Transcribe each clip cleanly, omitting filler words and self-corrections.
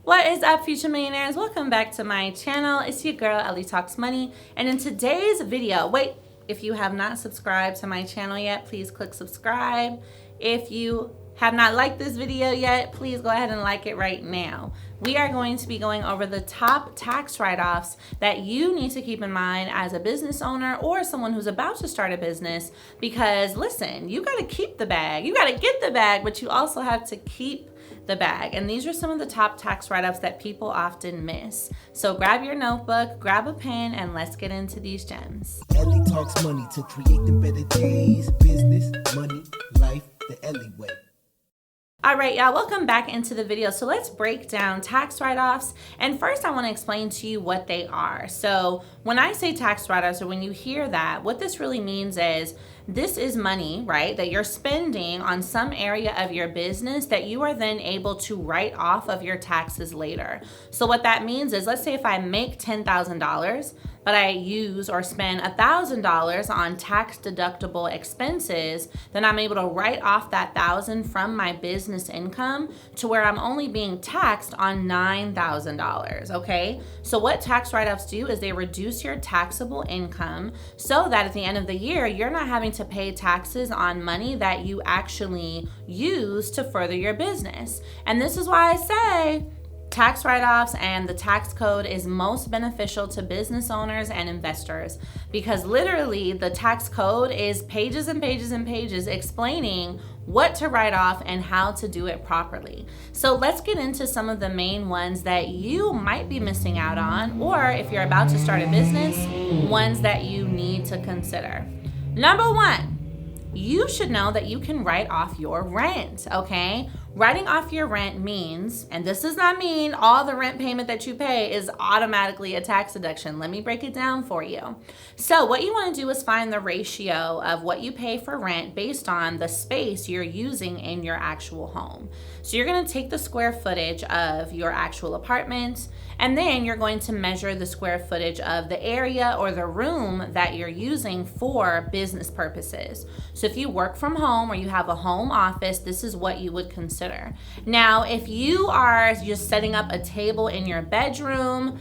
What is up, future millionaires? Welcome back to my channel. It's your girl, Ellie Talks Money. And in today's video, if you have not subscribed to my channel yet, please click subscribe. If you have not liked this video yet, please go ahead and like it right now. We are going to be going over the top tax write-offs that you need to keep in mind as a business owner or someone who's about to start a business, because listen, you got to keep the bag. You got to get the bag, but you also have to keep the bag. And these are some of the top tax write-offs that people often miss. So grab your notebook, grab a pen, and let's get into these gems. Ellie talks money to create the better days. Business, money, life, the Ellie way. All right, y'all, welcome back into the video. So let's break down tax write-offs. And first, I want to explain to you what they are. So when I say tax write-offs, or when you hear that, what this really means is this is money, right, that you're spending on some area of your business that you are then able to write off of your taxes later. So what that means is, let's say if I make $10,000, but I use or spend $1,000 on tax deductible expenses, then I'm able to write off that $1,000 from my business income to where I'm only being taxed on $9,000, okay? So what tax write-offs do is they reduce your taxable income so that at the end of the year, you're not having to pay taxes on money that you actually use to further your business. And this is why I say tax write-offs and the tax code is most beneficial to business owners and investors, because literally the tax code is pages and pages and pages explaining what to write off and how to do it properly. So let's get into some of the main ones that you might be missing out on, or if you're about to start a business, ones that you need to consider. Number one, you should know that you can write off your rent, okay? Writing off your rent means, and this does not mean all the rent payment that you pay is automatically a tax deduction. Let me break it down for you. So what you want to do is find the ratio of what you pay for rent based on the space you're using in your actual home. So you're going to take the square footage of your actual apartment, and then you're going to measure the square footage of the area or the room that you're using for business purposes. So if you work from home or you have a home office, this is what you would consider. Now, if you are just setting up a table in your bedroom,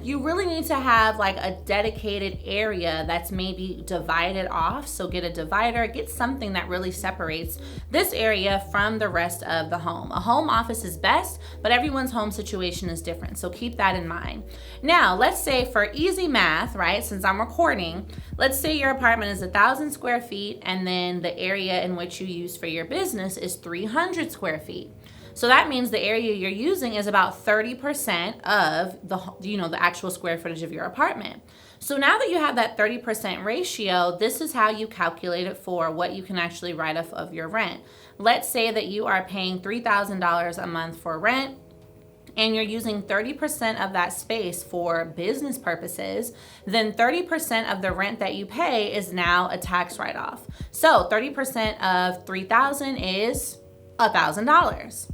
you really need to have like a dedicated area that's maybe divided off. So get a divider, get something that really separates this area from the rest of the home. A home office is best, but everyone's home situation is different. So keep that in mind. Now, let's say for easy math, right, since I'm recording, let's say your apartment is 1,000 square feet and then the area in which you use for your business is 300 square feet. So that means the area you're using is about 30% of the actual square footage of your apartment. So now that you have that 30% ratio, this is how you calculate it for what you can actually write off of your rent. Let's say that you are paying $3,000 a month for rent, and you're using 30% of that space for business purposes, then 30% of the rent that you pay is now a tax write-off. So 30% of $3,000 is $1,000.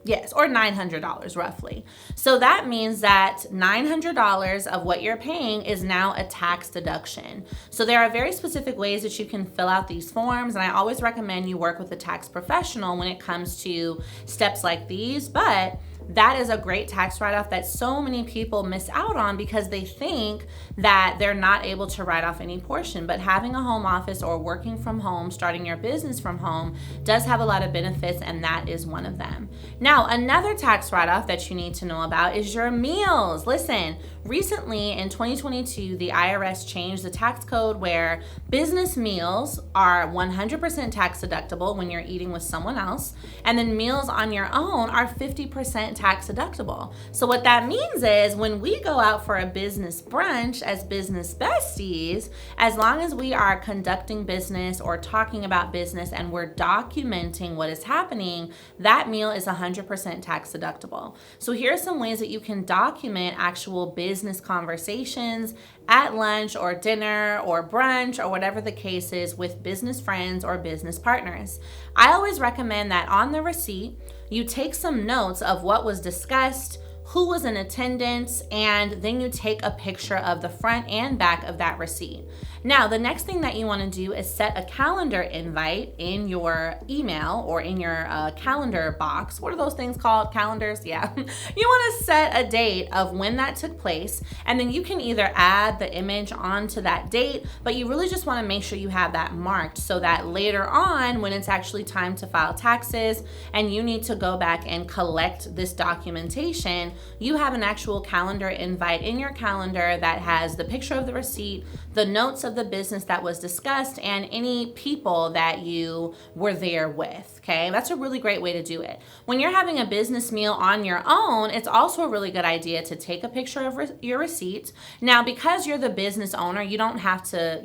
Yes, or $900 roughly. So that means that $900 of what you're paying is now a tax deduction. So there are very specific ways that you can fill out these forms, and I always recommend you work with a tax professional when it comes to steps like these, but that is a great tax write-off that so many people miss out on because they think that they're not able to write off any portion. But having a home office or working from home, starting your business from home, does have a lot of benefits, and that is one of them. Now, another tax write-off that you need to know about is your meals. Listen, recently in 2022, the IRS changed the tax code where business meals are 100% tax deductible when you're eating with someone else, and then meals on your own are 50% tax deductible. So what that means is when we go out for a business brunch as business besties, as long as we are conducting business or talking about business and we're documenting what is happening, that meal is 100% tax deductible. So here are some ways that you can document actual business conversations at lunch or dinner or brunch or whatever the case is with business friends or business partners. I always recommend that on the receipt, you take some notes of what was discussed, who was in attendance, and then you take a picture of the front and back of that receipt. Now, the next thing that you want to do is set a calendar invite in your email or in your calendar box. What are those things called? Calendars? Yeah. You want to set a date of when that took place, and then you can either add the image onto that date, but you really just want to make sure you have that marked so that later on, when it's actually time to file taxes and you need to go back and collect this documentation, you have an actual calendar invite in your calendar that has the picture of the receipt, the notes of the business that was discussed, and any people that you were there with. Okay, that's a really great way to do it. When you're having a business meal on your own, it's also a really good idea to take a picture of your receipt. Now, because you're the business owner, you don't have to,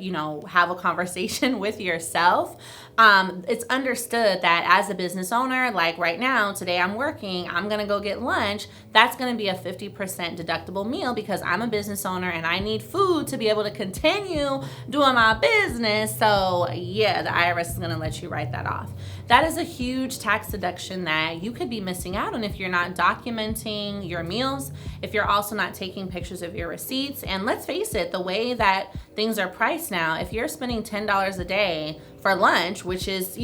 have a conversation with yourself. It's understood that as a business owner, like right now, today I'm working, I'm gonna go get lunch. That's gonna be a 50% deductible meal because I'm a business owner and I need food to be able to continue doing my business. So yeah, the IRS is gonna let you write that off. That is a huge tax deduction that you could be missing out on if you're not documenting your meals, if you're also not taking pictures of your receipts. And let's face it, the way that things are priced now, if you're spending $10 a day for lunch, which is,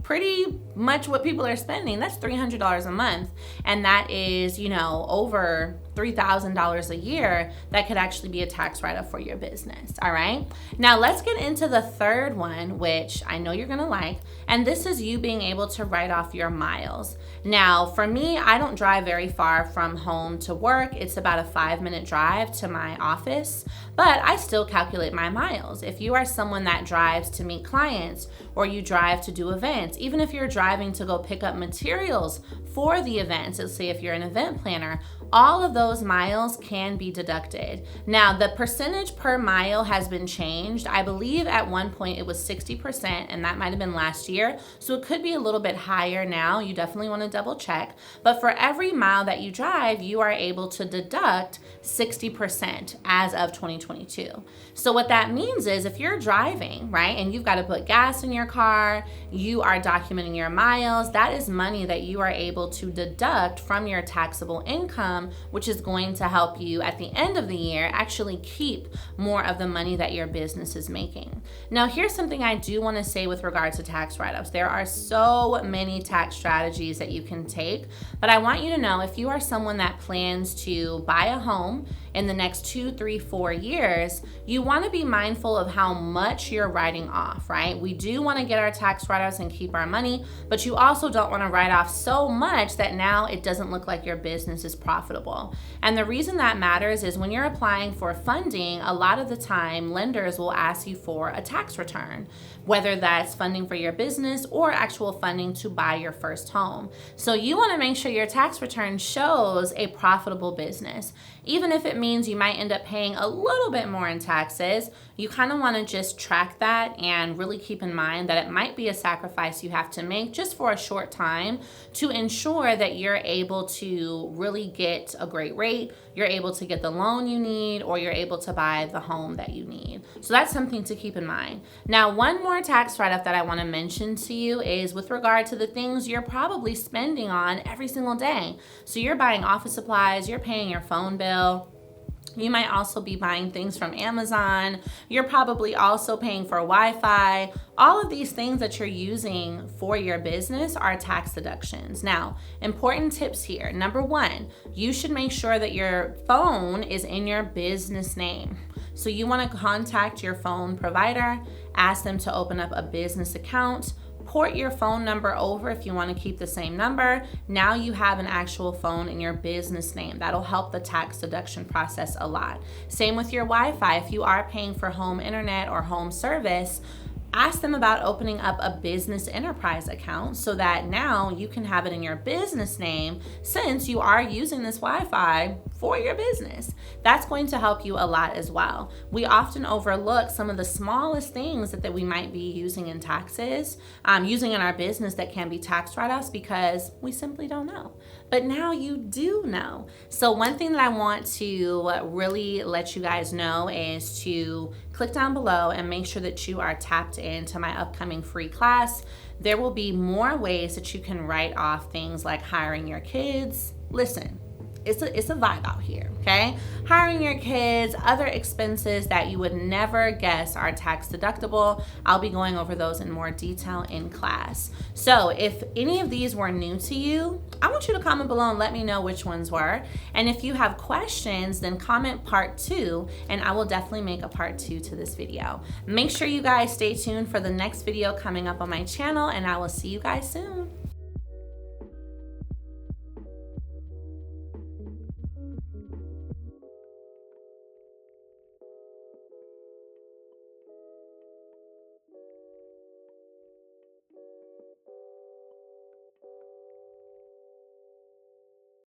pretty much what people are spending, that's $300 a month. And that is, over $3,000 a year that could actually be a tax write-off for your business. All right. Now let's get into the third one, which I know you're going to like. And this is you being able to write off your miles. Now, for me, I don't drive very far from home to work. It's about a 5-minute drive to my office, but I still calculate my miles. If you are someone that drives to meet clients or you drive to do events, even if you're driving to go pick up materials for the events, let's say if you're an event planner, all of those miles can be deducted. Now, the percentage per mile has been changed. I believe at one point it was 60%, and that might have been last year. So it could be a little bit higher now. You definitely want to double check. But for every mile that you drive, you are able to deduct 60% as of 2022. So what that means is if you're driving, right, and you've got to put gas in your car, you are documenting your miles, that is money that you are able to deduct from your taxable income, which is going to help you at the end of the year actually keep more of the money that your business is making. Now, here's something I do want to say with regards to tax write-ups. There are so many tax strategies that you can take, but I want you to know if you are someone that plans to buy a home in the next 2, 3, 4 years, you want to be mindful of how much you're writing off, right? We do want to get our tax write-offs and keep our money, but you also don't want to write off so much that now it doesn't look like your business is profitable. And the reason that matters is when you're applying for funding, a lot of the time lenders will ask you for a tax return, whether that's funding for your business or actual funding to buy your first home. So you want to make sure your tax return shows a profitable business. Even if it means you might end up paying a little bit more in taxes, you kind of want to just track that and really keep in mind that it might be a sacrifice you have to make just for a short time to ensure that you're able to really get a great rate, you're able to get the loan you need, or you're able to buy the home that you need. So that's something to keep in mind. Now, one more tax write-off that I want to mention to you is with regard to the things you're probably spending on every single day. So you're buying office supplies, you're paying your phone bill. You might also be buying things from Amazon. You're probably also paying for Wi-Fi. All of these things that you're using for your business are tax deductions. Now, important tips here. Number one, you should make sure that your phone is in your business name. So you want to contact your phone provider, ask them to open up a business account, port your phone number over if you want to keep the same number. Now you have an actual phone in your business name. That'll help the tax deduction process a lot. Same with your Wi-Fi. If you are paying for home internet or home service, ask them about opening up a business enterprise account so that now you can have it in your business name since you are using this Wi-Fi for your business. That's going to help you a lot as well. We often overlook some of the smallest things that we might be using in taxes, using in our business that can be tax write-offs because we simply don't know. But now you do know. So one thing that I want to really let you guys know is to click down below and make sure that you are tapped into my upcoming free class. There will be more ways that you can write off things like hiring your kids. Listen, it's a vibe out here, okay? Hiring your kids, other expenses that you would never guess are tax deductible. I'll be going over those in more detail in class. So if any of these were new to you, I want you to comment below and let me know which ones were. And if you have questions, then comment part 2, and I will definitely make a part 2 to this video. Make sure you guys stay tuned for the next video coming up on my channel, and I will see you guys soon.